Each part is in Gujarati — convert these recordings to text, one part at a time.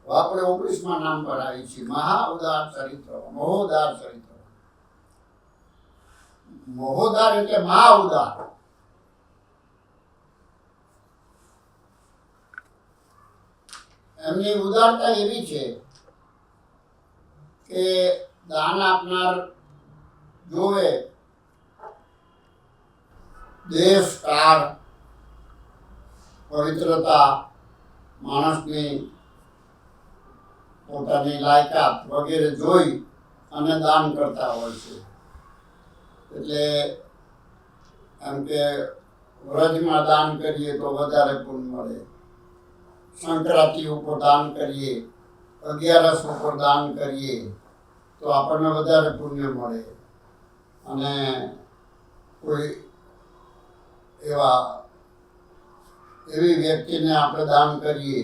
આપણે 19માં નામ પર આવી છીએ મહા ઉદાર ચરિત્ર, મહોદાર ચરિત્ર. મહોદાર એટલે મહા ઉદાર. એમની ઉદારતા એવી છે કે દાન આપનાર જોવે દેશ કાળ પવિત્રતા માણસની પોતાની લાયકાત વગેરે જોઈ અને દાન કરતા હોય છે. એટલે એમ કે વ્રજમાં દાન કરીએ તો વધારે પુણ્ય મળે, સંક્રાંતિ ઉપર દાન કરીએ, 11સ ઉપર દાન કરીએ તો આપણને વધારે પુણ્ય મળે. અને કોઈ એવી વ્યક્તિને આપણે દાન કરીએ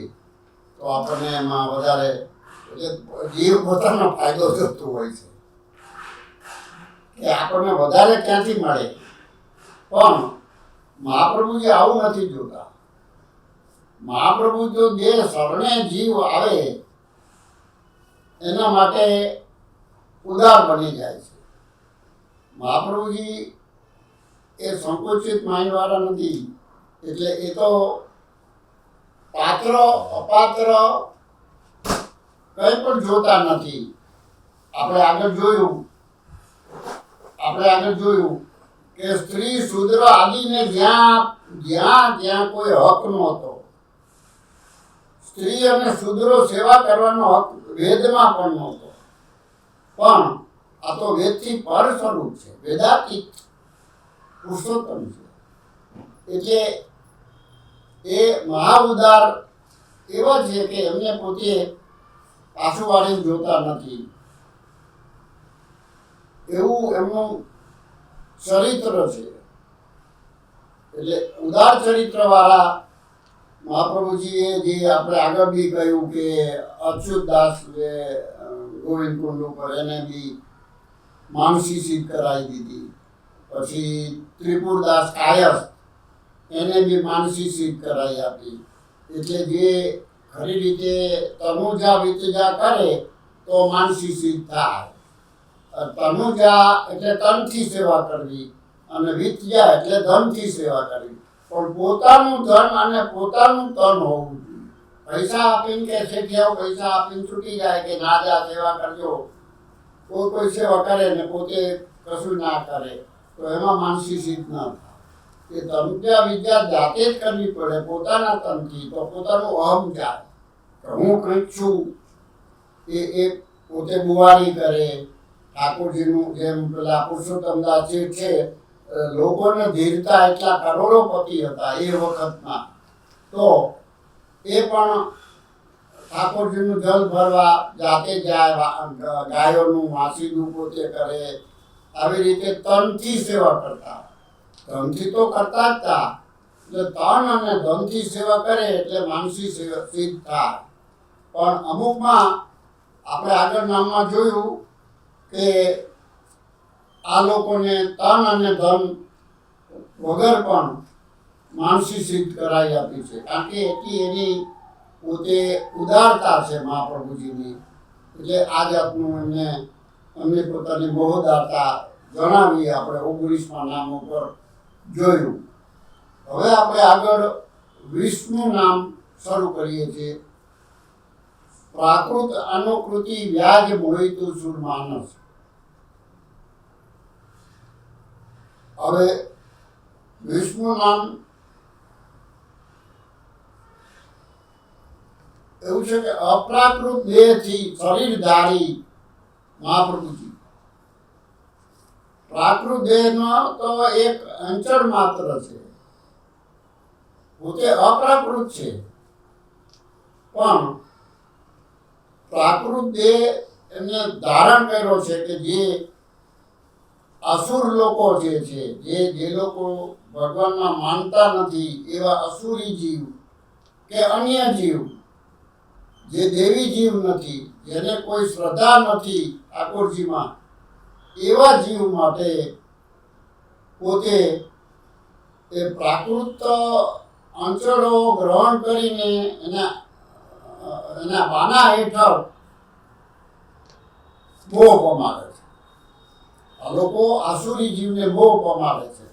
તો આપણને એમાં વધારે, એટલે જીવ પોતાનો ફાયદો થતો હોય છે કે આપણને વધારે ક્યાંથી મળે. પણ મહાપ્રભુજી આવું નથી જોતા. મહાપ્રભુ જો જે શરણે જીવ આવે એના માટે ઉદાર બની જાય છે. મહાપ્રભુજી એ સંકુચિત માઇન્ડ વાળા નથી. એટલે એ તો પાત્ર અપાત્ર કંઈ પણ જોતા નથી. આપણે આગળ જોયું કે સ્ત્રી શૂદ્ર આદિને જ્યાં કોઈ હક નહોતો, સ્ત્રી અને શૂદ્રો સેવા કરવાનો હક વેદમાં પણ નહોતો. પણ આ તો વેદથી પર સ્વરૂપ છે, વેદાતીત પુરુષોત્તમ છે. એટલે એ મહા ઉદાર એવા છે કે એમને પોતે પાછું વાળીને જોતા નથી. એવું એમનું ચરિત્ર છે. એટલે ઉદાર ચરિત્ર વાળા મહાપ્રભુજીએ જે આપણે આગળ બી કહ્યું કે અચ્યુતદાસ જે ગોવિંદ કુંડ ઉપર એને બી માનસી સિદ્ધ કરાવી દીધી. પછી ત્રિપુરદાસ કાયસ્થ એને બી માનસી સિદ્ધ કરાવી આપી. એટલે જે ખરી રીતે તનુજા વિતજા કરે તો માનસી સિદ્ધ થાય. તનુજા એટલે તનથી સેવા કરવી અને વિતજા એટલે ધનથી સેવા કરવી. પણ પોતાનું ધન અને પોતાનું તન હોવું જોઈએ. પૈસા આપીને કે શેઠિયાઓ પૈસા આપીને છૂટી જાય કે ના જા સેવા કરજો, કોઈ સેવા કરે ને પોતે કશું ના કરે તો એમાં માનસી સિદ્ધ ન થાય. એ તનુજા વિદ્યા જાતે જ કરવી પડે પોતાના તનથી, તો પોતાનું અહમ જાય કે હું કંઈક છું. એ પોતે બુવારી કરે. ઠાકોરજીનું જેમ પેલા પુરુષોત્તમદાસ છે, લોકોને ધીરતા એટલા કરોડોપતિ હતા એ વખતમાં, તો એ પણ ઠાકોરજીનું જલ ભરવા જાતે જાય, ગાયોનું વાસીદું પોતે કરે. આવી રીતે તનથી સેવા કરતા. ધનથી તો કરતા જ હતા. એટલે તન અને ધનથી સેવા કરે એટલે માનસી સેવા સિદ્ધ થાય. પણ અમુકમાં આપણે આગળ નામમાં જોયું કે આ લોકોને તન અને ધન વગર પણ માનસી સિદ્ધ કરાવી આપી છે. કારણ કે એટલી એની પોતે ઉદારતા છે મહાપ્રભુજીની. એટલે આ જાતનું એમને પોતાની મહોદારતા જણાવી આપણે 19માં નામ ઉપર જોયું. હવે આપણે આગળ 20નું નામ શરૂ કરીએ છીએ. પ્રાકૃત અનુકૃતિ વ્યાજ મોહિતું સુર માનસ. હવે 20નું નામ એવું છે કે અપ્રાકૃત દેહથી શરીરધારી મહાપ્રભુજી. પ્રાકૃત દેહનો તો એક અંચળ માત્ર છે, પોતે અપ્રાકૃત છે. પણ પ્રાકૃત દેહ એમને ધારણ કર્યો છે કે જે અસુર લોકો જે છે, જે લોકો ભગવાનમાં માનતા નથી એવા અસુરી જીવ કે અન્ય જીવ, જે દેવી જીવ નથી, જેને કોઈ શ્રદ્ધા નથી ઠાકોરજીમાં, એવા જીવ માટે પોતે એ પ્રાકૃત અંચળો ગ્રહણ કરીને એના એના બાના હેઠળ મોહ પમાડે છે. આ લોકો આસુરી જીવને મોહ પમાડે છે.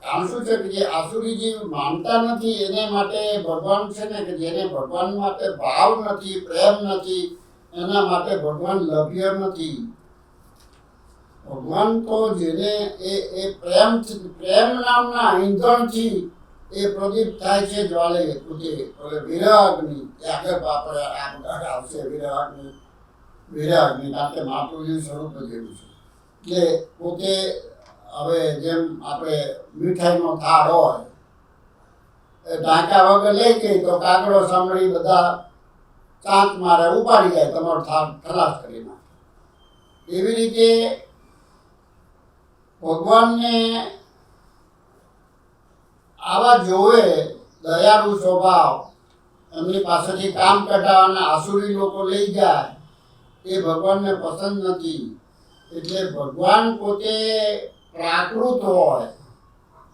કારણ શું છે કે જે આસુરી જીવ માનતા નથી એને માટે ભગવાન છે ને, કે જેને ભગવાન માટે ભાવ નથી, પ્રેમ નથી, એના માટે ભગવાન લભ્ય નથી. ભગવાન તો જેને એ પ્રેમ નામના ઈંધણથી એ પ્રદીપ થાય છે જ્વાલે પોતે વિરાગની. આગળ આપણે આવશે વિરાગની કારણ કે મહાપ્રભુનું સ્વરૂપ જેવું છે. એટલે પોતે હવે જેમ આપણે મીઠાઈનો થાળ હોય, એ ઢાંકા વગર લઈ ગઈ તો કાગડો સાંભળી બધા ચાંચ મારે ઉપાડી જાય, તમારો થાળ ખલાસ કરી નાખે. એવી રીતે ભગવાનને આવા જોવે દયાળુ સ્વભાવ, એમની પાસેથી કામ કઢાવવાના આસુરી લોકો લઈ જાય, એ ભગવાનને પસંદ નથી. એટલે ભગવાન પોતે પ્રાકૃત હોય.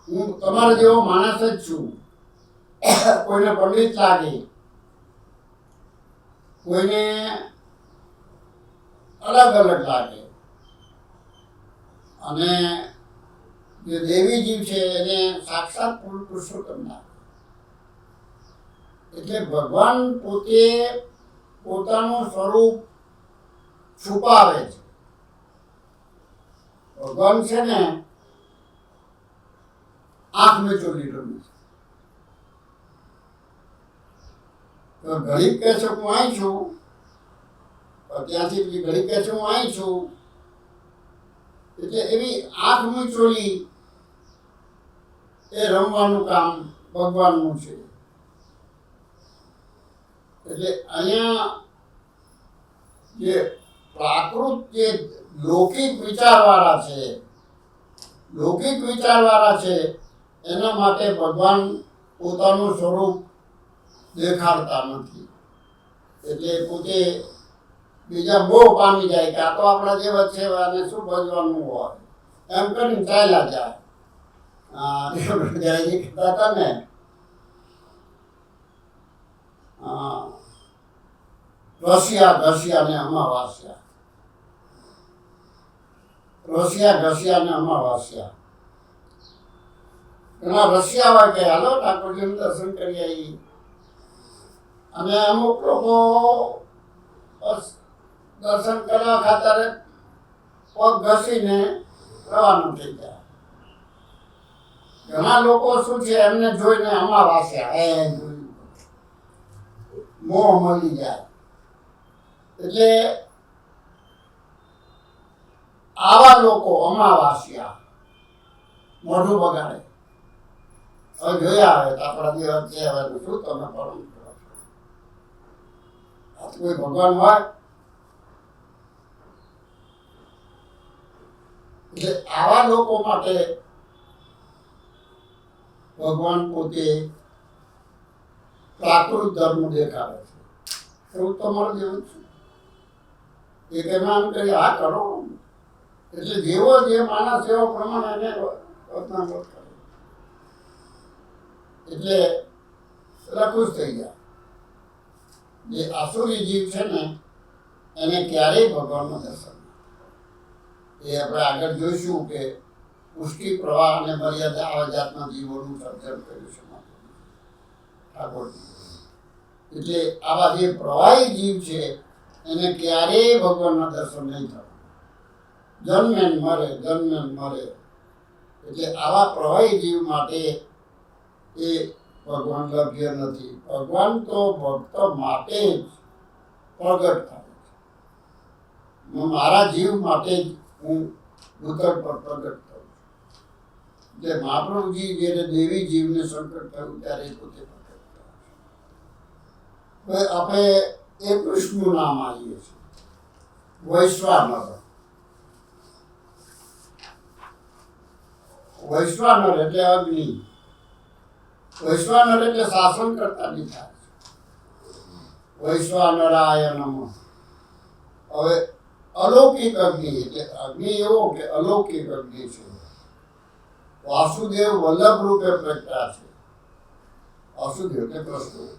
હું તમારા જેવો માણસ જ છું. કોઈને પંડિત લાગે, કોઈને અલગ અલગ લાગે. અને જે દેવી જીવ છે એને સાક્ષાત પુરુષોત્તમ લાગે. એટલે ભગવાન પોતે પોતાનું સ્વરૂપ છુપાવે છે. ભગવાન છે ને આંખ મીચોલી રમે છે. તો ઘડીક કહે છે હું અહીં છું, ત્યાંથી બીજી ઘડીક કહે છે હું અહીં છું. એટલે એવી આંખ મીચોલી એ રમવાનું કામ ભગવાનનું છે. એટલે અહીંયા જે પ્રાકૃત જે લૌકિક વિચારવાળા છે એના માટે ભગવાન પોતાનું સ્વરૂપ દેખાડતા નથી. એટલે પોતે બીજા મોહ પામી જાય કે આ તો આપણા જેવા છે, અને શું ભજવાનું હોય એમ કરીને ચાલ્યા જાય. જયજી કહેતા હતા ને, ઘસ્યા ને અમાવાસ્યા. ઘણા રસિયા હોય કે હાલો ઠાકોરજીનું દર્શન કરી આવી. અને અમુક લોકો દર્શન કરવા ખાતર પગ ઘસીને રવાનું થઈ જાય. ઘણા લોકો શું છે, એમને જોઈને અમાવાસ્યા મોહ મળી જાય. એટલે આવા લોકો અમાવાસ્યા મોઢું બગાડે. હવે જોયા આવે તો આપણા દિવસ છે, હવે શું તમે પરમ કરો છો? કોઈ ભગવાન હોય? એટલે આવા લોકો માટે ભગવાન પોતે પ્રાકૃત ધર્મ દેખાડે છે. એવું તમારું જેવું છે. એક એમ કરી આ કરો, એટલે જેવો જે માણસ એવો પ્રમાણે એને વર્તનામત કરે. એટલે પેલા ખુશ થઈ જાય. જે આસુરી જીવ છે ને એને ક્યારેય ભગવાનનું દર્શન. એ આપણે આગળ જોઈશું કે પુષ્ટિ પ્રવાહ અને મર્યાદા આવા જાતના જીવોનું સર્જન કર્યું છે ઠાકોરજી. એટલે આવા જે પ્રવાહી જીવ છે એને ક્યારેય ભગવાનના દર્શન નહીં થવા. જન્મે મરે. એટલે આવા પ્રવાહી જીવ માટે એ ભગવાન લભ્ય નથી. ભગવાન તો ભક્ત માટે જ પ્રગટ થાય છે. મારા જીવ માટે જ હું ભૂતળ પર પ્રગટ થયું. એટલે મહાપ્રભુજી જ્યારે દેવી જીવને સંકટ થયું ત્યારે પોતે પ્રગટ થયા. આપણે એ કૃષ્ણનું નામ આવીએ છીએ વૈશ્વાનર એટલે અગ્નિ. વૈશ્વાનર એટલે શાસન કરતા દીધા. વૈશ્વાનરાય નમઃ. હવે અલૌકિક અગ્નિ એટલે અગ્નિ એવો કે અલૌકિક અગ્નિ છે. વાસુદેવ વલ્લભ રૂપે પ્રગટા છે. વાસુદેવ એટલે કૃષ્ણ.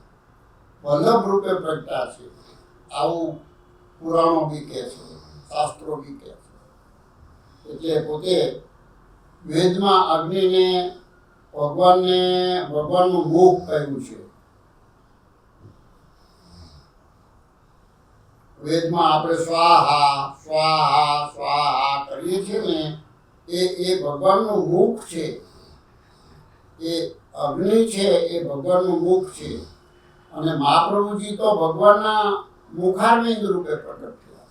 વલ્લભ રૂપે પ્રગટા છે, આવું પુરાણો બી કહે છે, શાસ્ત્રો બી કહે છે. એટલે પોતે વેદમાં અગ્નિને ભગવાનનું મુખ કહ્યું છે. વેદમાં આપણે સ્વાહા સ્વાહા સ્વાહા કરીએ છીએ ને, એ ભગવાનનું મુખ છે. એ અગ્નિ છે એ ભગવાનનું મુખ છે. અને મહાપ્રભુજી તો ભગવાનના મુખારવિંદ રૂપે પ્રગટ થયા.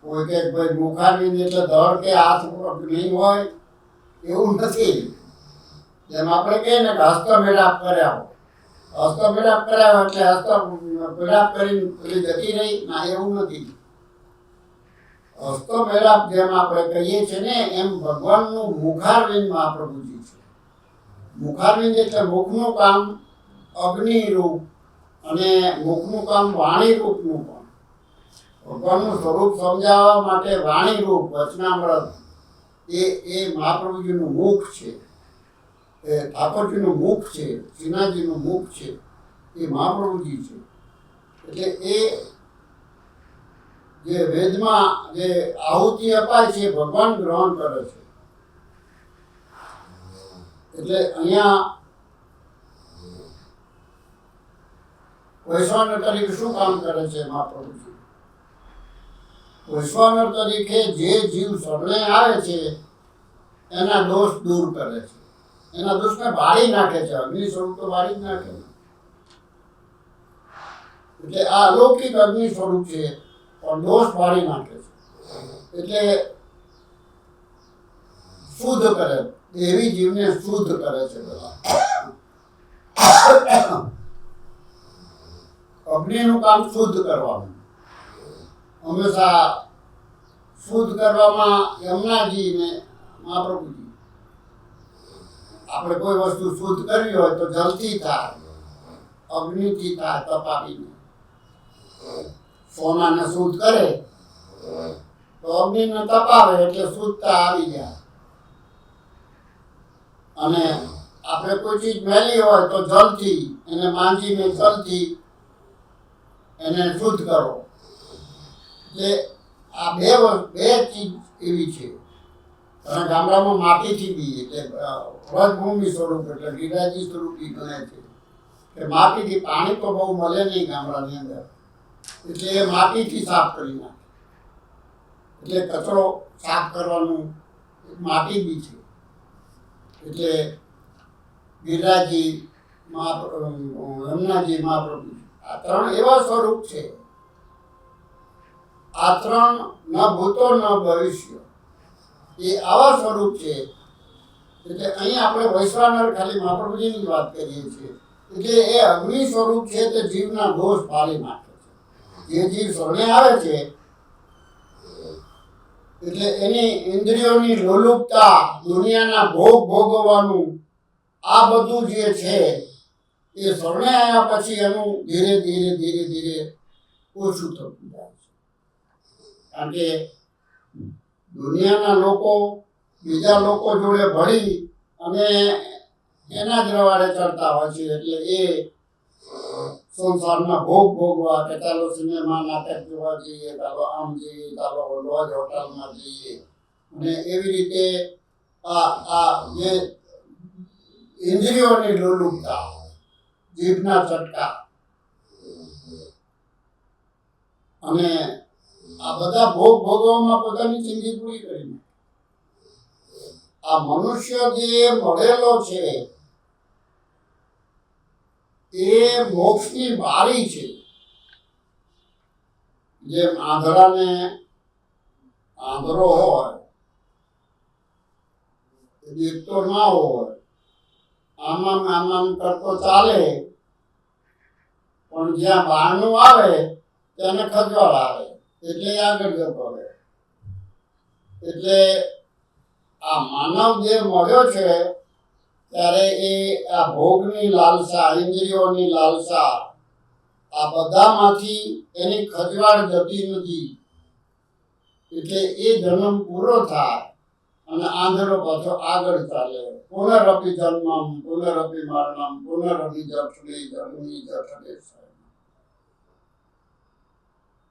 કોઈ કે ભાઈ મુખારવિંદ એટલે ધડ કે હાથ નહીં હોય એવું નથી. જેમ આપણે કહીએ ને કે હસ્તમેળાપ કર્યા હોય, હસ્તમેળાપ કર્યા એટલે હસ્તમેળાપ કરીને પેલી જતી રહી ના, એવું નથી. હસ્તમેળાપ જેમ આપણે કહીએ છીએ ને, એમ ભગવાનનું મુખારવિંદ મહાપ્રભુજી છે. મુખારવિંદ એટલે મુખનું કામ અગ્નિ રૂપ અને મુખનું કામ વાણી રૂપનું પણ. ભગવાનનું સ્વરૂપ સમજાવવા માટે વાણી રૂપ વચનામૃત એ મહાપ્રભુજીનું મુખ છે, એ ઠાકોરજીનું મુખ છે, શ્રીનાથજીનું મુખ છે, એ મહાપ્રભુજી છે. એટલે એ જે વેદમાં જે આહુતિ અપાય છે ભગવાન ગ્રહણ કરે છે. એટલે અહીંયા વૈશ્વાનર તરીકે શું કામ કરે છે મહાપ્રભુજી? વૈશ્વાનર તરીકે જે જીવ શરણે આવે છે એના દોષ દૂર કરે છે, એના દોષને બાળી નાખે છે. અગ્નિ સ્વરૂપ તો બાળી જ નાખે. એટલે આ અલૌકિક અગ્નિ સ્વરૂપ છે, પણ દોષ બાળી નાખે છે. એટલે શુદ્ધ કરે, એવી જીવને શુદ્ધ કરે છે. બધા અગ્નિનું કામ શુદ્ધ કરવાનું, હંમેશા શુદ્ધ કરવામાં યમુનાજી ને મહાપ્રભુજી. આપણે કોઈ વસ્તુ શુદ્ધ કરવી હોય તો જલથી થાય, અગ્નિથી થાય, તપાવીને. સોનાને શુદ્ધ કરે તો અગ્નિને તપાવે એટલે શુદ્ધતા આવી જાય. અને આપણે કોઈ ચીજ મેલી હોય તો જલથી એને માંજીને જલથી એને શુદ્ધ કરો. એટલે આ બે ચીજ એવી છે. અને ગામડામાં માટીથી બી, એટલે વ્રજભૂમિ સ્વરૂપ એટલે ગિરિરાજી સ્વરૂપી ગણાય છે કે માટીથી. પાણી તો બહુ મળે નહીં ગામડાની અંદર, એટલે એ માટીથી સાફ કરી નાખે. એટલે કચરો સાફ કરવાનું માટી બી છે. એટલે ગિરિરાજી યમુનાજી મહાપ્રભુ, આ ત્રણ એવા સ્વરૂપ છે. આ ત્રણ ન ભૂતો ન ભવિષ્ય, એ આવા સ્વરૂપ છે. એટલે અહીં આપણે વૈશ્વાનર ખાલી મહાપ્રભુજીની જ વાત કરીએ છીએ. એટલે એ અગ્નિ સ્વરૂપ છે તે જીવના દોષ બાળી નાખે છે. જે જીવ શરણે આવે છે એટલે એની ઇન્દ્રિયોની લોલુપતા, દુનિયાના ભોગ ભોગવવાનું, આ બધું જે છે એ શરણે આવ્યા પછી એનું ધીરે ધીરે ધીરે ધીરે ઓછું થતું જાય છે. કારણ કે દુનિયાના લોકો બીજા લોકો જોડે ભળી અને એના જ રવાડે ચડતા હોય છે. એટલે એ સંસારના ભોગ ભોગવા કે ચાલો સિનેમા નાટક જોવા જઈએ, ચાલો આમ જઈએ, ચાલો લોજ હોટલમાં જઈએ, અને એવી રીતે આ જે ઇન્દ્રિયોની લોલુપતા, જીભના ચટકા અને આ બધા ભોગ ભોગવવામાં પોતાની જિંદગી પૂરી કરી. આ મનુષ્ય જે મળેલો છે એ મોક્ષની બારી છે. જેમ આંધળાને આંધળો હોય, દેખતો ના હોય, આમ કરતો ચાલે, પણ જ્યાં બહારનું આવે તેને ખજવાળ આવે, એટલે આગળ જતો રહે. એટલે આ માનવ દેહ મળ્યો છે ત્યારે એ આ ભોગની લાલસા, ઇન્દ્રિયોની લાલસા, આ બધામાંથી એની ખજવાળ જતી નથી. એટલે એ જન્મ પૂરો થાય અને આંધળો પાછો આગળ ચાલે. પુનરપી જન્મમ પુનરપી મરણમ પુનરપી જઠરી જન્મી જઠરે.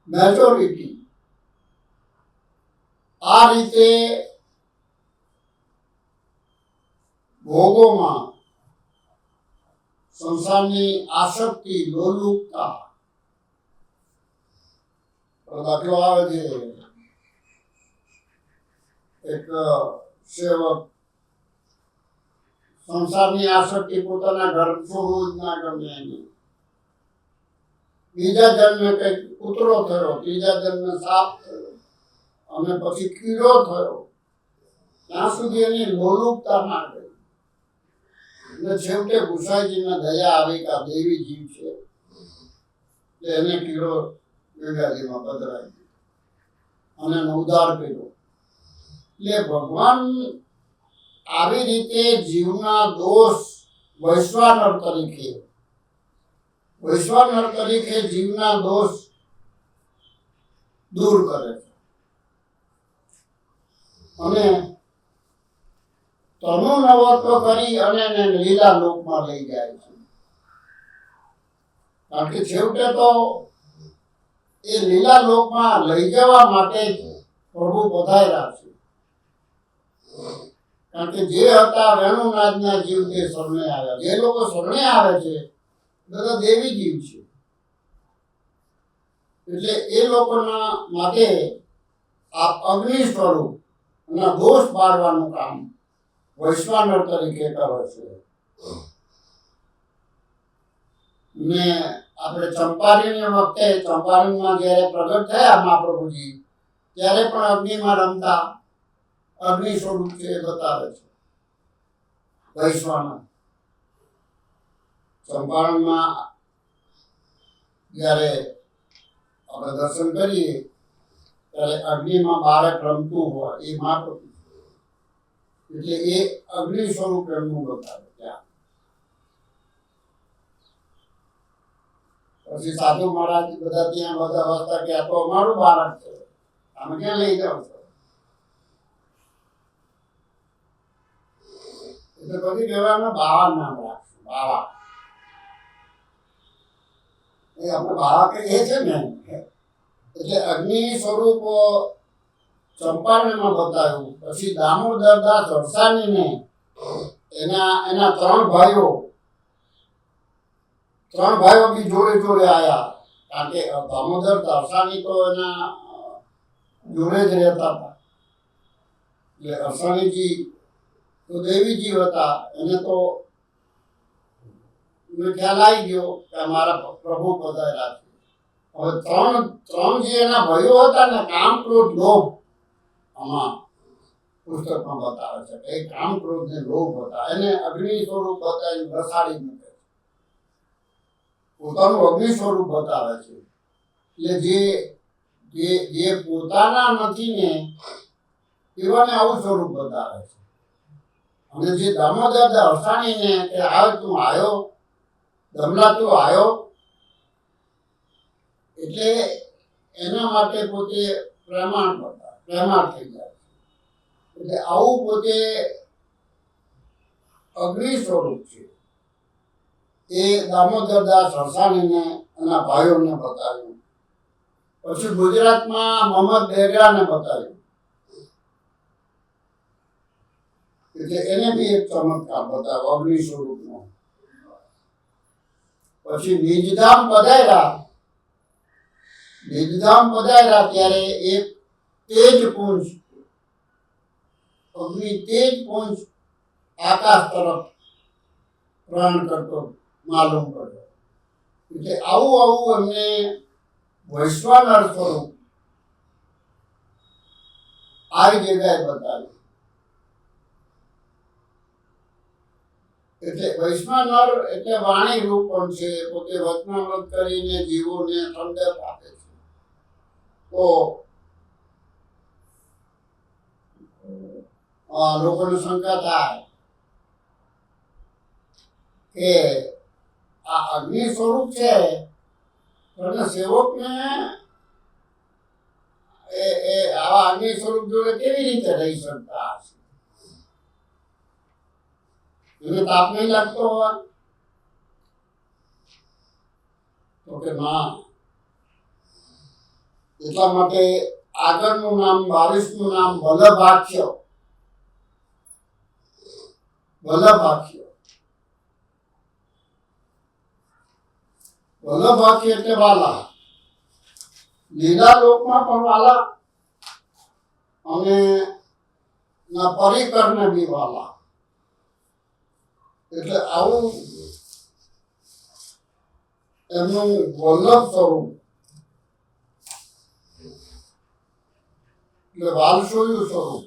મેજોરિટી આ રીતે ભોગોમાં સંસારની આસક્તિ, લોલુપતા. દાખલો આવે છે, એક સેવક સંસારની આસક્તિ પોતાના ઘર છોડવું જ ના ગમે એને. બીજા જન્મે કઈક કૂતરો થયો, ત્રીજા જન્મે સાપ થયો અને પછી કીડો થયો. ત્યાં સુધી એની લોલુપતા ના ગઈ. અને છેવટે ગુસાઈજીને દયા આવી કે આ દેવી જીવ છે, એને કીડો ગંગાજીમાં પધરાવી અને એનો ઉદ્ધાર કર્યો. એટલે ભગવાન આવી રીતે જીવના દોષ વૈશ્વાનર તરીકે જીવના દોષ દૂર કરે છે અને તનુ નવત્વ કરી અને એને લીલા લોકમાં લઈ જાય છે. કારણ કે છેવટે તો એ લીલા લોકમાં લઈ જવા માટે જ પ્રભુ પધાર્યા છે. કારણ કે જે હતા વેણુનાથના જીવ તે શરણે આવ્યા. જે લોકો શરણે આવે છે બધા દેવી જીવ છે. એટલે એ લોકોના માટે આ અગ્નિ સ્વરૂપ અને દોષ બાળવાનું કામ વૈશ્વાનર તરીકે કરે છે. ને આપણે ચંપારણ્ય વખતે ચંપારણમાં જ્યારે પ્રગટ થયા મહાપ્રભુજી, ત્યારે પણ અગ્નિમાં રમતા અગ્નિ સ્વરૂપ છે એ બતાવે છે વૈશ્વાનર. ચંપારણમાં જ્યારે આપણે દર્શન કરીએ ત્યારે અગ્નિમાં બાળક રમતું હોય એ મહાપ્રભુ, એટલે એ અગ્નિ સ્વરૂપ એમનું બતાવે ત્યાં. પછી સાધુ મહારાજ બધા ત્યાં બધા વસતા કે આ તો અમારું બાળક છે, અમે ક્યાં લઈ જાવ છો? એટલે પછી કહેવાય બાવા નામ રાખશું. બાવા એ આપણે બાવા કહીએ છે ને. એટલે અગ્નિ સ્વરૂપ ચંપારણમાં બતાવ્યું. પછી દામોદર દાસ અરસાનીને એના ત્રણ ભાઈઓ બી જોડે જોડે આવ્યા. કારણ કે દામોદર અરસાની તો એના જોડે જ રહેતા હતા. એટલે અરસાણીજી તો દેવીજી હતા. એને તો ખ્યાલ આવી ગયો કે અમારા પ્રભુ પધાર્યા છે. હવે ત્રણ જે એના ભાઈઓ હતા ને, કામ, ક્રોધ, લોભ, આમાં પુસ્તકમાં બતાવે છે કે કામ, ક્રોધ ને લોભ હતા. એને અગ્નિ સ્વરૂપ બતાવીને ઘસાડી મૂકે છે. પોતાનું અગ્નિ સ્વરૂપ બતાવે છે. એટલે જે પોતાના નથી ને એવાને આવું સ્વરૂપ બતાવે છે. અને જે દામોદર અરસાણીને કે આવે તું આવ્યો, દમલા તું આવ્યો, એટલે એના માટે પોતે પ્રમાણ થઈ જાય. એટલે આવું પોતે અગ્નિ સ્વરૂપ છે એ દામોદરદાસ અરસાણીને એના ભાઈઓને બતાવ્યું. પછી ગુજરાતમાં મોહમ્મદ બેગડાને બતાવ્યું. એટલે એને બી એક ચમત્કાર બતાવ્યો અગ્નિ સ્વરૂપનો. પછી નિજધામ પધાર્યા ત્યારે એક તેજપુંજ, અગ્નિ તેજપુંજ આકાશ તરફ પ્રયાણ કરતો માલુમ પડ્યો. એટલે આવું એમને વૈશ્વાનર સ્વરૂપ આવી જગ્યાએ બતાવ્યું. એટલે વૈશ્વાનર એટલે વાણી રૂપ પણ છે. પોતે વચનામૃત કરીને જીવોને ઠંડક આપે છે. તો લોકોને શંકા થાય કે આ અગ્નિ સ્વરૂપ છે અને સેવકને આવા અગ્નિ સ્વરૂપ જોડે કેવી રીતે રહી શકતા હશે? એને તાપ નહીં લાગતો હોય? તો કે ના. એટલા માટે આગળનું નામ 22નું નામ વલ્લભાખ્ય. વલ્લભાખ્ય વલ્લભાખ્ય એટલે વાલા. લીલા લોકમાં પણ વાલા અને પરિકરને બી વાલા. એટલે આવું એમનું વલ્લભ સ્વરૂપ એટલે વાલસોયું સ્વરૂપ,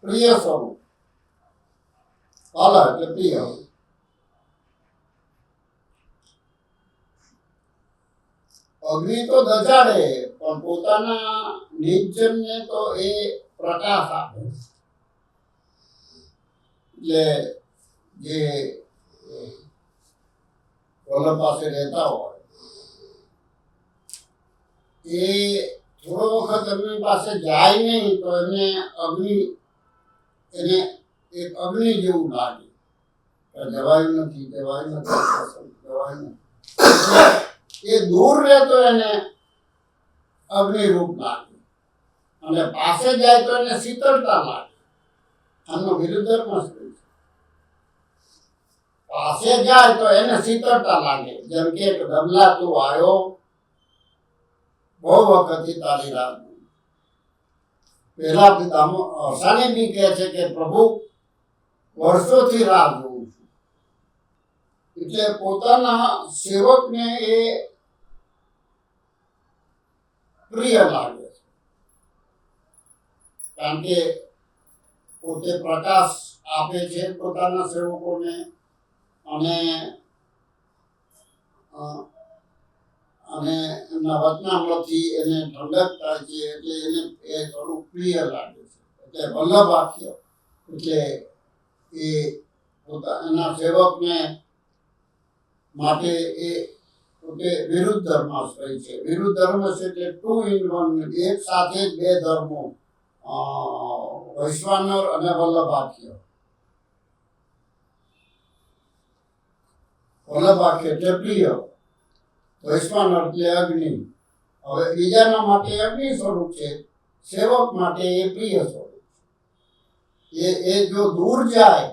પ્રિય સ્વરૂપ. વાલા એટલે પ્રિય. અગ્નિ તો દજાડે પણ પોતાના નિજજનને તો એ પ્રકાશ આપે. એટલે જે વલ્લભ પાસે રહેતા હોય એ થોડો વખત એમની પાસે જાય નહીં તો એને એક અગ્નિ જેવું લાગે. જવાયું નથી. જવાયું નથી. એ દૂર રહેતો એને અગ્નિ રૂપ લાગે અને પાસે જાય તો એને શીતળતા લાગે. આનો વિરુદ્ધ ધર્મ છે. પાસે જાય તો એને શીતળતા લાગે. જેમ કે ડબલા તું આવ્યો, બહુ વખતથી તારી રાહ જોઈ. પેલા અસાની બી કહે છે કે પ્રભુ વર્ષોથી રાહ જોઉં છું. એટલે પોતાના સેવકને એ પ્રિય લાગે છે. કારણ કે પોતે પ્રકાશ આપે છે પોતાના સેવકોને અને એમના વચનામૃતથી એને ઠંડક થાય છે. એટલે એને એ થોડું પ્રિય લાગે છે. એટલે વલ્લભાખ્ય એટલે એ એના સેવકને માટે એ પોતે વિરુદ્ધ ધર્માશ્રય છે. વિરુદ્ધ ધર્મ છે એટલે 2 in 1, એક સાથે જ 2 ધર્મો, વૈશ્વાનર અને વલ્લભાખ્ય. વલ્લભાખ્ય એટલે પ્રિય, વૈશ્વાનર એટલે અગ્નિ. હવે બીજાના માટે અગ્નિ સ્વરૂપ છે, સેવક માટે એ પ્રિય સ્વરૂપ છે. એ જો દૂર જાય,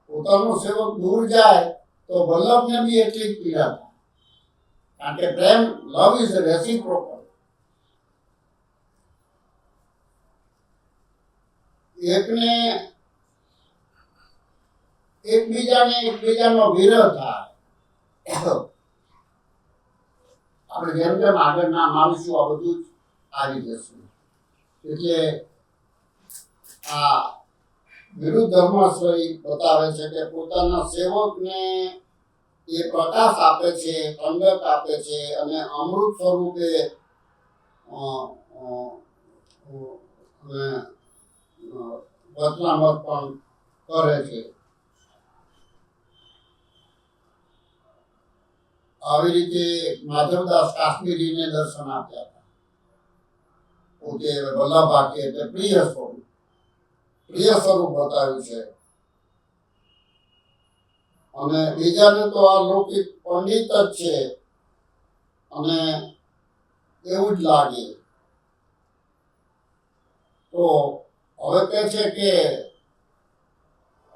પોતાનો સેવક દૂર જાય તો વલ્લભને બી એટલી જ પીડા થાય. કારણ કે પ્રેમ, લવ ઇઝ રેસિપ્રોકલ. એકબીજાનો વિરહ થાય. આપણે જેમ જેમ આગળ નામ આવીશું આ બધું જ આવી જશે. એટલે આ વિરુદ્ધ ધર્માશ્રય બતાવે છે કે પોતાના સેવકને એ પ્રકાશ આપે છે, ઠંડક આપે છે અને અમૃત સ્વરૂપે વચનામૃત પણ કરે છે. આવી રીતે માધવદાસ કાશ્મીરીને દર્શન આપ્યા હતા. પોતે વલ્લભાખ્ય એટલે પ્રિય સ્વરૂપ બતાવ્યું છે. અને બીજાને તો આ લૌકિક પંડિત જ છે અને એવું જ લાગે. તો હવે કહે છે કે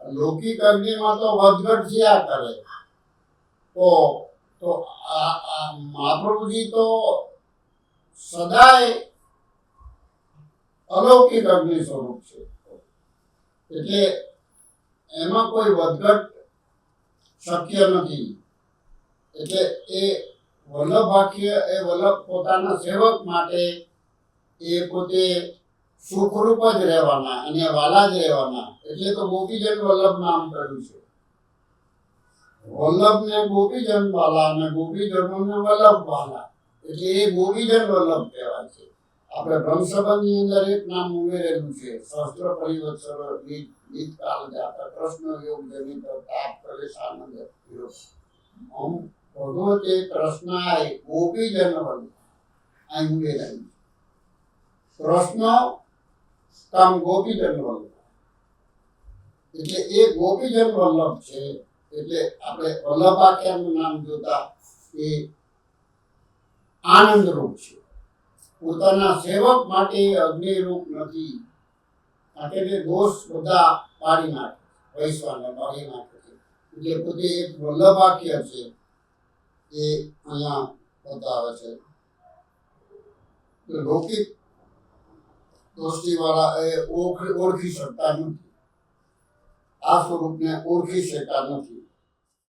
લૌકિક અગ્નિમાં તો વધઘટ થયા કરે. તો મહાપ્રભુજી તો સદાય અલૌકિક અગ્નિ સ્વરૂપ છે. એટલે એમાં કોઈ વધઘટ શક્ય નથી. એટલે એ વલ્લભાખ્ય એ વલ્લભ પોતાના સેવક માટે એ પોતે સુખરૂપ જ રહેવાના અને વાલા જ રહેવાના. એટલે તો ગોપીજન વલ્લભ નામ પડ્યું છે. વલ્લભને ગોપીજન વાલા અને ગોપીજનોને વલ્લભ વાલા. એટલે એ ગોપીજન વલ્લભ કહેવાય છે. આપણે બ્રહ્મસંબંધની અંદર એક નામ ઉમેરેલું છે, સહસ્ત્ર પરિવત્સર ગીતકાલ જાતા કૃષ્ણ યોગ જનિત તાપ કલેશાનંદ યોગ. ભગવતે કૃષ્ણાય ગોપીજન વલ્લભ અહીં ઉમેરેલું છે. કૃષ્ણ કામ ગોપીજન વલ્લભ. એટલે એ ગોપીજન વલ્લભ છે. એટલે આપણે વલ્લભાખ્યાનું નામ જોતા એ આનંદરૂપ છે. પોતાના સેવક માટે અગ્નિરૂપ નથી. એટલે દોષ બધા પાડી નાખે, વૈશ્વાનર પાડી નાખે છે. એટલે પોતે એક વલ્લભાખ્ય છે એ અહીંયા બતાવે છે. લૌકિક દૃષ્ટિવાળા એ ઓળખી શકતા નથી, આ સ્વરૂપને ઓળખી શકતા નથી.